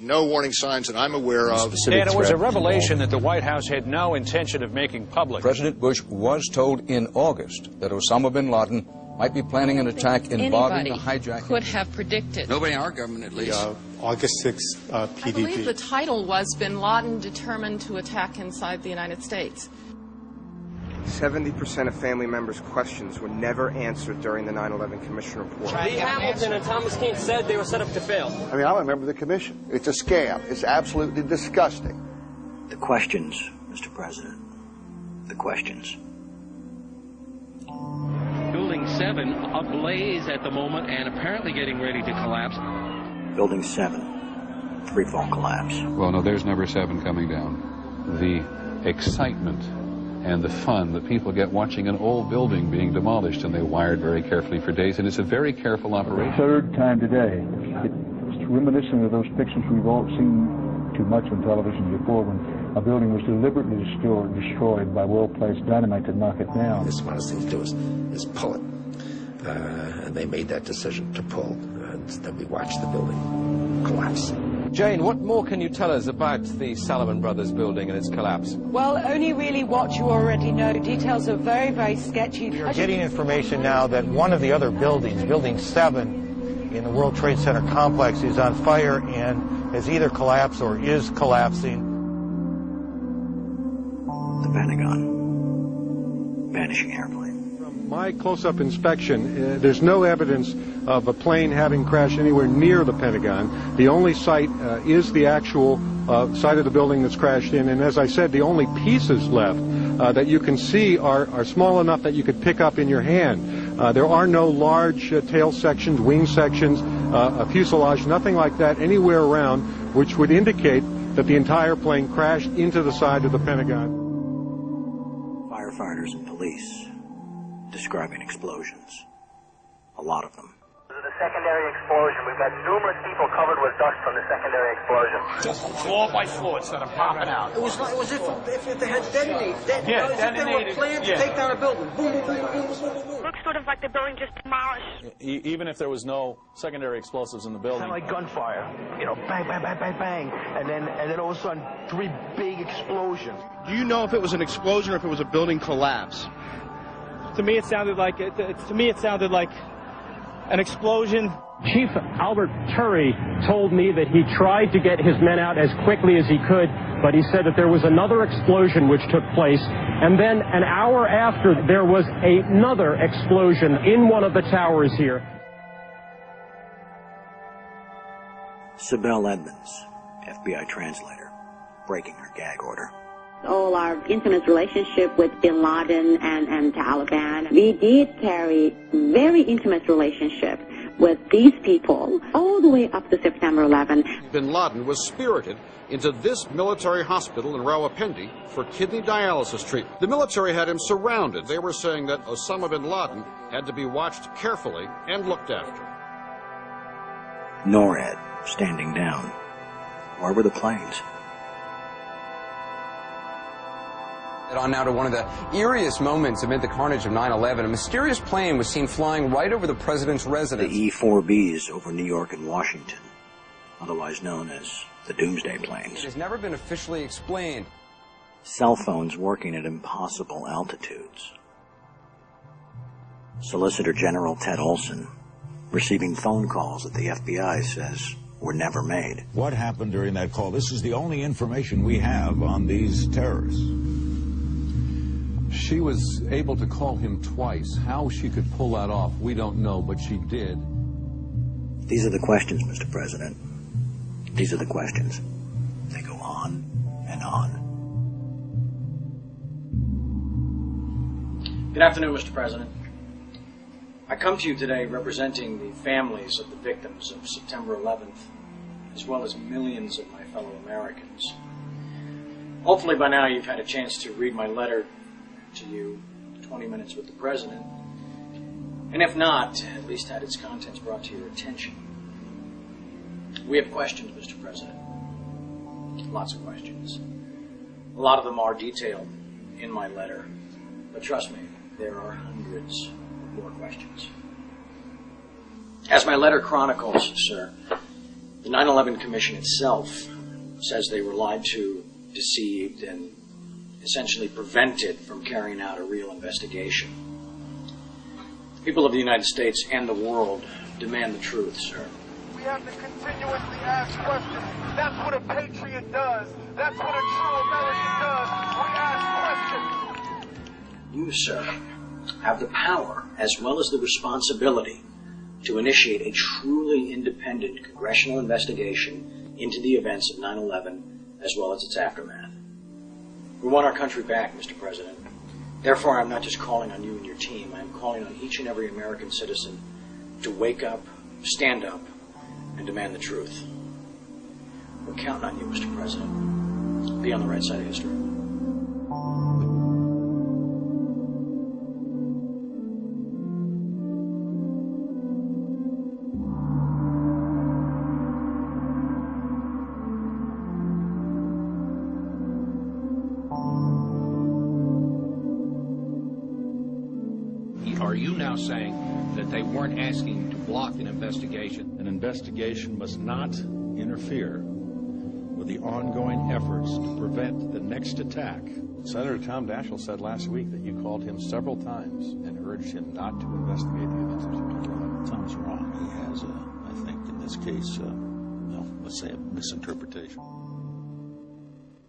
no warning signs that I'm aware of. And it was a revelation that the White House had no intention of making public. President Bush was told in August that Osama bin Laden might be planning an attack involving the hijacking. Could have predicted. Nobody in our government, at least. August 6th PDP. I believe the title was Bin Laden Determined to Attack Inside the United States. 70% of family members' questions were never answered during the 9/11 Commission report. Lee Hamilton and Thomas Keane said they were set up to fail. I mean, I'm a member of the commission. It's a scam. It's absolutely disgusting. The questions, Mr. President. The questions. Building 7 ablaze at the moment and apparently getting ready to collapse. Building 7, freefall collapse. Well, no, there's number 7 coming down. The excitement and the fun that people get watching an old building being demolished, and they wired very carefully for days, and it's a very careful operation. Third time today. It's reminiscent of those pictures we've all seen too much on television before, when a building was deliberately destroyed by well-placed dynamite to knock it down. The smartest thing to do is pull it. And they made that decision to pull, and then we watched the building collapse. Jane, what more can you tell us about the Salomon Brothers building and its collapse? Well, only really what you already know. Details are very, very sketchy. We are getting information now that one of the other buildings, Building 7, in the World Trade Center complex, is on fire and has either collapsed or is collapsing. The Pentagon. Vanishing airplane. From my close-up inspection, there's no evidence of a plane having crashed anywhere near the Pentagon. The only site is the actual site of the building that's crashed in, and as I said, the only pieces left that you can see are small enough that you could pick up in your hand. There are no large tail sections, wing sections, a fuselage, nothing like that anywhere around, which would indicate that the entire plane crashed into the side of the Pentagon. Firefighters and police describing explosions. A lot of them. The secondary explosion. We've got numerous people covered with dust from the secondary explosion. Just floor by floor instead of popping out. It was if they had detonated. Yeah, detonated. They were planned to take down a building. Boom, boom, boom, boom, boom, boom, boom, boom. Looks sort of like the building just demolished. Even if there was no secondary explosives in the building. Kind of like gunfire. You know, bang, bang, bang, bang, bang. And then all of a sudden, 3 big explosions. Do you know if it was an explosion or if it was a building collapse? To me, it sounded like an explosion. Chief Albert Turry told me that he tried to get his men out as quickly as he could, but he said that there was another explosion which took place, and then an hour after there was another explosion in one of the towers here. Sibel Edmonds, FBI translator, breaking her gag order. All our intimate relationship with Bin Laden and Taliban. We did carry very intimate relationship with these people all the way up to September 11. Bin Laden was spirited into this military hospital in Rawalpindi for kidney dialysis treatment. The military had him surrounded. They were saying that Osama bin Laden had to be watched carefully and looked after. NORAD standing down. Where were the planes? On now to one of the eeriest moments amid the carnage of 9/11. A mysterious plane was seen flying right over the president's residence. The E-4Bs over New York and Washington, otherwise known as the Doomsday Planes. It has never been officially explained. Cell phones working at impossible altitudes. Solicitor General Ted Olson receiving phone calls that the FBI says were never made. What happened during that call? This is the only information we have on these terrorists. She was able to call him twice. How she could pull that off, we don't know, but she did. These are the questions, Mr. President. These are the questions. They go on and on. Good afternoon, Mr. President. I come to you today representing the families of the victims of September 11th, as well as millions of my fellow Americans. Hopefully by now you've had a chance to read my letter to you, 20 Minutes with the President, and if not, at least had its contents brought to your attention. We have questions, Mr. President. Lots of questions. A lot of them are detailed in my letter, but trust me, there are hundreds more questions. As my letter chronicles, sir, The 9/11 Commission itself says they were lied to, deceived, and essentially prevented from carrying out a real investigation. The people of the United States and the world demand the truth, sir. We have to continuously ask questions. That's what a patriot does. That's what a true American does. We ask questions. You, sir, have the power as well as the responsibility to initiate a truly independent congressional investigation into the events of 9/11 as well as its aftermath. We want our country back, Mr. President. Therefore, I'm not just calling on you and your team. I'm calling on each and every American citizen to wake up, stand up, and demand the truth. We're counting on you, Mr. President. Be on the right side of history. Are you now saying that they weren't asking to block an investigation? An investigation must not interfere with the ongoing efforts to prevent the next attack. Senator Tom Daschle said last week that you called him several times and urged him not to investigate the events of September 11th. Tom's wrong. He has, I think, in this case, let's say a misinterpretation.